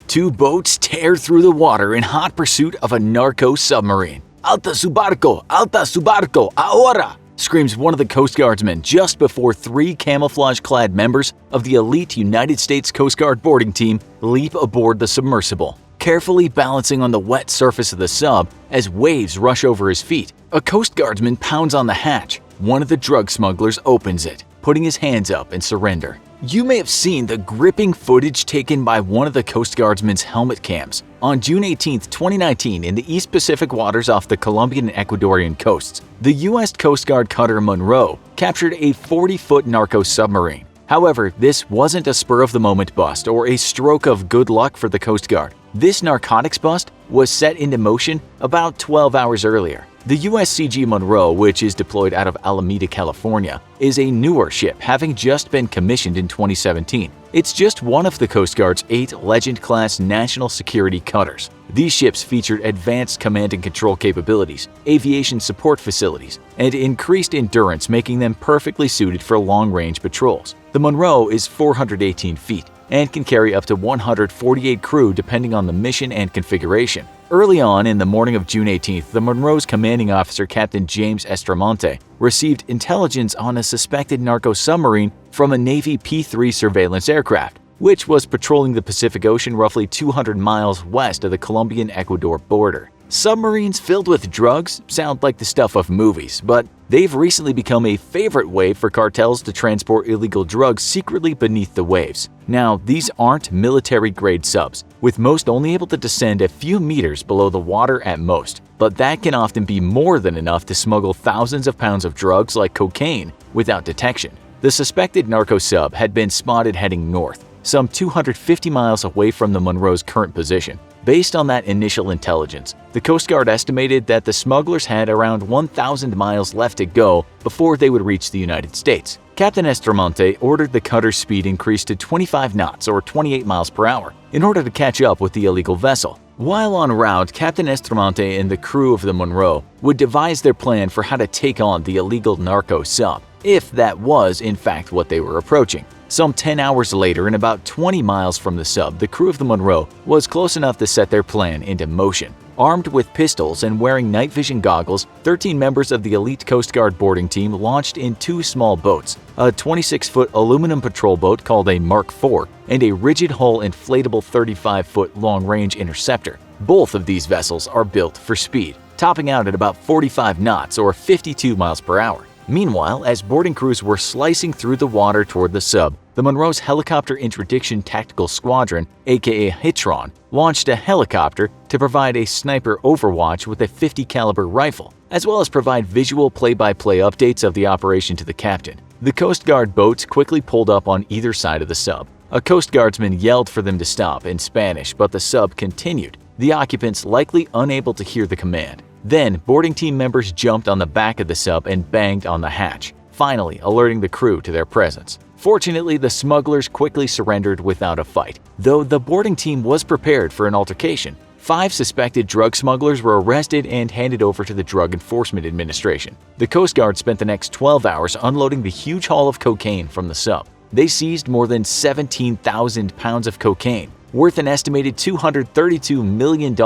Two boats tear through the water in hot pursuit of a narco submarine. "Alta su barco! Alta su barco! Ahora!" screams one of the Coast Guardsmen just before three camouflage-clad members of the elite United States Coast Guard boarding team leap aboard the submersible. Carefully balancing on the wet surface of the sub as waves rush over his feet, a Coast Guardsman pounds on the hatch. One of the drug smugglers opens it, putting his hands up in surrender. You may have seen the gripping footage taken by one of the Coast Guardsmen's helmet cams. On June 18, 2019, in the East Pacific waters off the Colombian and Ecuadorian coasts, the U.S. Coast Guard cutter Monroe captured a 40-foot narco submarine. However, this wasn't a spur-of-the-moment bust or a stroke of good luck for the Coast Guard. This narcotics bust was set into motion about 12 hours earlier. The USCG Monroe, which is deployed out of Alameda, California, is a newer ship, having just been commissioned in 2017. It's just one of the Coast Guard's 8 Legend-class national security cutters. These ships featured advanced command and control capabilities, aviation support facilities, and increased endurance, making them perfectly suited for long-range patrols. The Monroe is 418 feet and can carry up to 148 crew depending on the mission and configuration. Early on in the morning of June 18th, the Monroe's commanding officer, Captain James Estramonte, received intelligence on a suspected narco submarine from a Navy P-3 surveillance aircraft, which was patrolling the Pacific Ocean roughly 200 miles west of the Colombian-Ecuador border. Submarines filled with drugs sound like the stuff of movies, but they've recently become a favorite way for cartels to transport illegal drugs secretly beneath the waves. Now, these aren't military-grade subs, with most only able to descend a few meters below the water at most, but that can often be more than enough to smuggle thousands of pounds of drugs like cocaine without detection. The suspected narco sub had been spotted heading north, some 250 miles away from the Monroe's current position. Based on that initial intelligence, the Coast Guard estimated that the smugglers had around 1,000 miles left to go before they would reach the United States. Captain Estramonte ordered the cutter's speed increased to 25 knots or 28 miles per hour in order to catch up with the illegal vessel. While en route, Captain Estramonte and the crew of the Monroe would devise their plan for how to take on the illegal narco sub, if that was in fact what they were approaching. Some 10 hours later, and about 20 miles from the sub, the crew of the Monroe was close enough to set their plan into motion. Armed with pistols and wearing night vision goggles, 13 members of the elite Coast Guard boarding team launched in 2 small boats, a 26-foot aluminum patrol boat called a Mark IV and a rigid-hull inflatable 35-foot long-range interceptor. Both of these vessels are built for speed, topping out at about 45 knots or 52 miles per hour. Meanwhile, as boarding crews were slicing through the water toward the sub, the Monroe's Helicopter Interdiction Tactical Squadron, aka HITRON, launched a helicopter to provide a sniper overwatch with a .50 caliber rifle, as well as provide visual play-by-play updates of the operation to the captain. The Coast Guard boats quickly pulled up on either side of the sub. A Coast Guardsman yelled for them to stop in Spanish, but the sub continued, the occupants likely unable to hear the command. Then, boarding team members jumped on the back of the sub and banged on the hatch, finally alerting the crew to their presence. Fortunately, the smugglers quickly surrendered without a fight, though the boarding team was prepared for an altercation. 5 suspected drug smugglers were arrested and handed over to the Drug Enforcement Administration. The Coast Guard spent the next 12 hours unloading the huge haul of cocaine from the sub. They seized more than 17,000 pounds of cocaine, worth an estimated $232 million,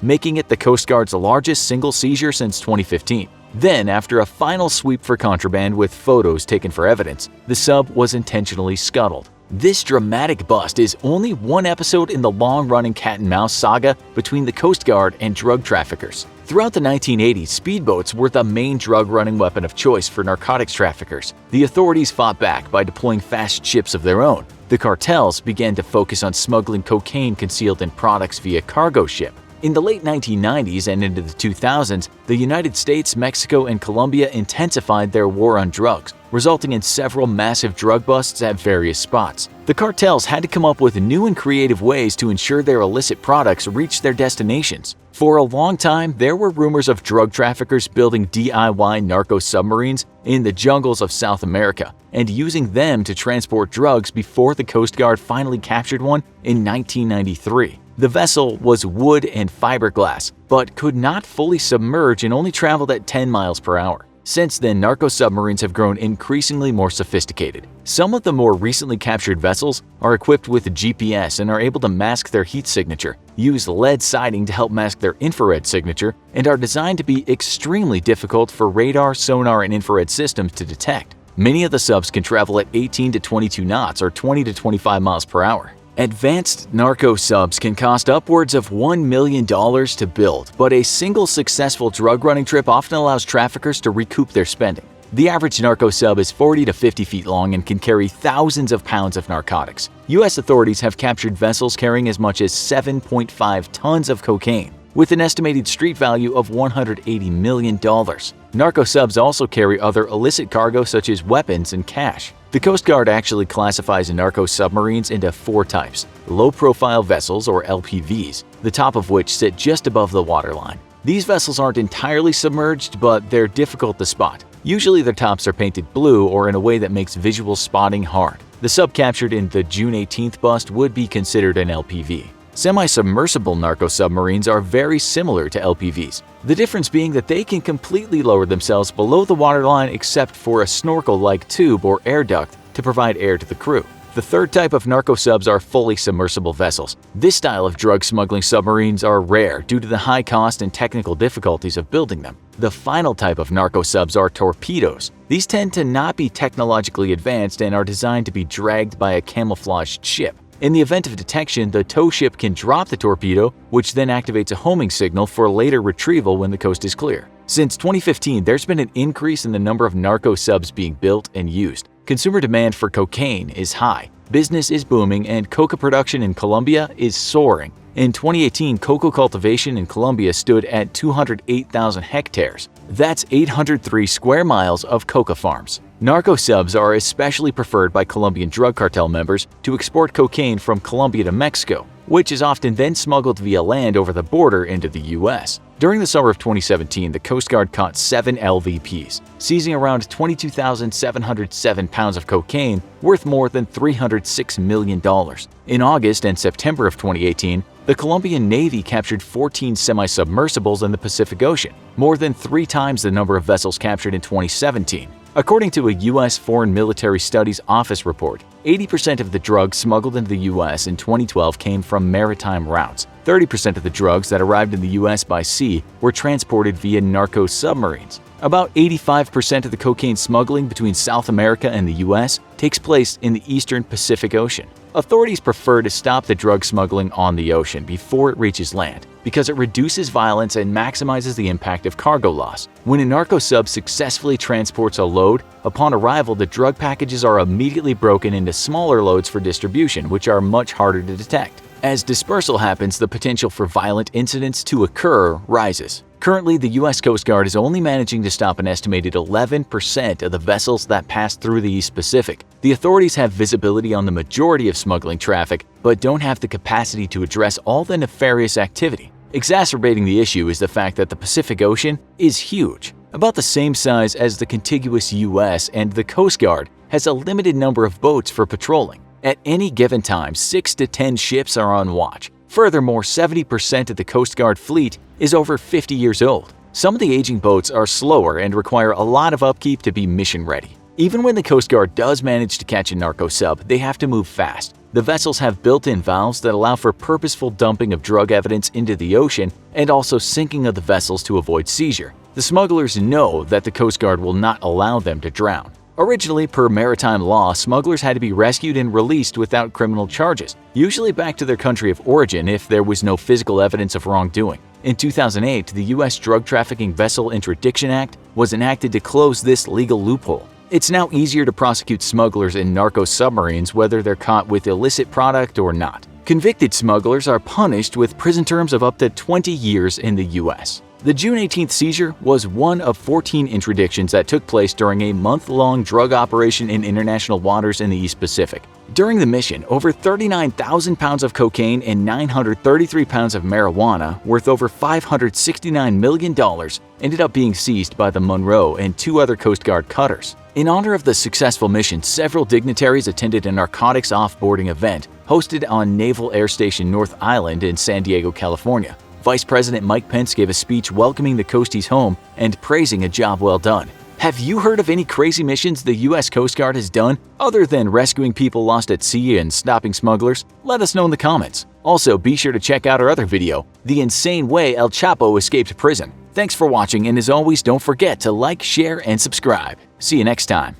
making it the Coast Guard's largest single seizure since 2015. Then, after a final sweep for contraband with photos taken for evidence, the sub was intentionally scuttled. This dramatic bust is only one episode in the long-running cat-and-mouse saga between the Coast Guard and drug traffickers. Throughout the 1980s, speedboats were the main drug-running weapon of choice for narcotics traffickers. The authorities fought back by deploying fast ships of their own. The cartels began to focus on smuggling cocaine concealed in products via cargo ship. In the late 1990s and into the 2000s, the United States, Mexico, and Colombia intensified their war on drugs, resulting in several massive drug busts at various spots. The cartels had to come up with new and creative ways to ensure their illicit products reached their destinations. For a long time, there were rumors of drug traffickers building DIY narco submarines in the jungles of South America and using them to transport drugs before the Coast Guard finally captured one in 1993. The vessel was wood and fiberglass, but could not fully submerge and only traveled at 10 miles per hour. Since then, narco submarines have grown increasingly more sophisticated. Some of the more recently captured vessels are equipped with GPS and are able to mask their heat signature, use lead siding to help mask their infrared signature, and are designed to be extremely difficult for radar, sonar, and infrared systems to detect. Many of the subs can travel at 18 to 22 knots or 20 to 25 miles per hour. Advanced narco subs can cost upwards of $1 million to build, but a single successful drug running trip often allows traffickers to recoup their spending. The average narco sub is 40 to 50 feet long and can carry thousands of pounds of narcotics. U.S. authorities have captured vessels carrying as much as 7.5 tons of cocaine, with an estimated street value of $180 million. Narco subs also carry other illicit cargo such as weapons and cash. The Coast Guard actually classifies narco submarines into 4 types: low-profile vessels or LPVs, the top of which sit just above the waterline. These vessels aren't entirely submerged, but they're difficult to spot. Usually their tops are painted blue or in a way that makes visual spotting hard. The sub captured in the June 18th bust would be considered an LPV. Semi-submersible narco submarines are very similar to LPVs, the difference being that they can completely lower themselves below the waterline except for a snorkel-like tube or air duct to provide air to the crew. The third type of narco subs are fully submersible vessels. This style of drug smuggling submarines are rare due to the high cost and technical difficulties of building them. The final type of narco subs are torpedoes. These tend to not be technologically advanced and are designed to be dragged by a camouflaged ship. In the event of detection, the tow ship can drop the torpedo, which then activates a homing signal for later retrieval when the coast is clear. Since 2015, there's been an increase in the number of narco subs being built and used. Consumer demand for cocaine is high, business is booming, and coca production in Colombia is soaring. In 2018, cocoa cultivation in Colombia stood at 208,000 hectares. That's 803 square miles of coca farms. Narco subs are especially preferred by Colombian drug cartel members to export cocaine from Colombia to Mexico, which is often then smuggled via land over the border into the U.S. During the summer of 2017, the Coast Guard caught 7 LVPs, seizing around 22,707 pounds of cocaine worth more than $306 million. In August and September of 2018, the Colombian Navy captured 14 semi-submersibles in the Pacific Ocean, more than 3 times the number of vessels captured in 2017. According to a U.S. Foreign Military Studies Office report, 80% of the drugs smuggled into the U.S. in 2012 came from maritime routes. 30% of the drugs that arrived in the U.S. by sea were transported via narco submarines. About 85% of the cocaine smuggling between South America and the U.S. takes place in the eastern Pacific Ocean. Authorities prefer to stop the drug smuggling on the ocean before it reaches land because it reduces violence and maximizes the impact of cargo loss. When a narco sub successfully transports a load, upon arrival the drug packages are immediately broken into smaller loads for distribution, which are much harder to detect. As dispersal happens, the potential for violent incidents to occur rises. Currently, the U.S. Coast Guard is only managing to stop an estimated 11% of the vessels that pass through the East Pacific. The authorities have visibility on the majority of smuggling traffic, but don't have the capacity to address all the nefarious activity. Exacerbating the issue is the fact that the Pacific Ocean is huge, about the same size as the contiguous U.S., and the Coast Guard has a limited number of boats for patrolling. At any given time, 6 to 10 ships are on watch. Furthermore, 70% of the Coast Guard fleet is over 50 years old. Some of the aging boats are slower and require a lot of upkeep to be mission-ready. Even when the Coast Guard does manage to catch a narco sub, they have to move fast. The vessels have built-in valves that allow for purposeful dumping of drug evidence into the ocean and also sinking of the vessels to avoid seizure. The smugglers know that the Coast Guard will not allow them to drown. Originally, per maritime law, smugglers had to be rescued and released without criminal charges, usually back to their country of origin if there was no physical evidence of wrongdoing. In 2008, the U.S. Drug Trafficking Vessel Interdiction Act was enacted to close this legal loophole. It's now easier to prosecute smugglers in narco submarines whether they're caught with illicit product or not. Convicted smugglers are punished with prison terms of up to 20 years in the U.S. The June 18th seizure was one of 14 interdictions that took place during a month-long drug operation in international waters in the East Pacific. During the mission, over 39,000 pounds of cocaine and 933 pounds of marijuana, worth over $569 million, ended up being seized by the Monroe and 2 other Coast Guard cutters. In honor of the successful mission, several dignitaries attended a narcotics off-boarding event hosted on Naval Air Station North Island in San Diego, California. Vice President Mike Pence gave a speech welcoming the Coasties home and praising a job well done. Have you heard of any crazy missions the U.S. Coast Guard has done other than rescuing people lost at sea and stopping smugglers? Let us know in the comments. Also, be sure to check out our other video, The Insane Way El Chapo Escaped Prison. Thanks for watching, and as always, don't forget to like, share, and subscribe. See you next time.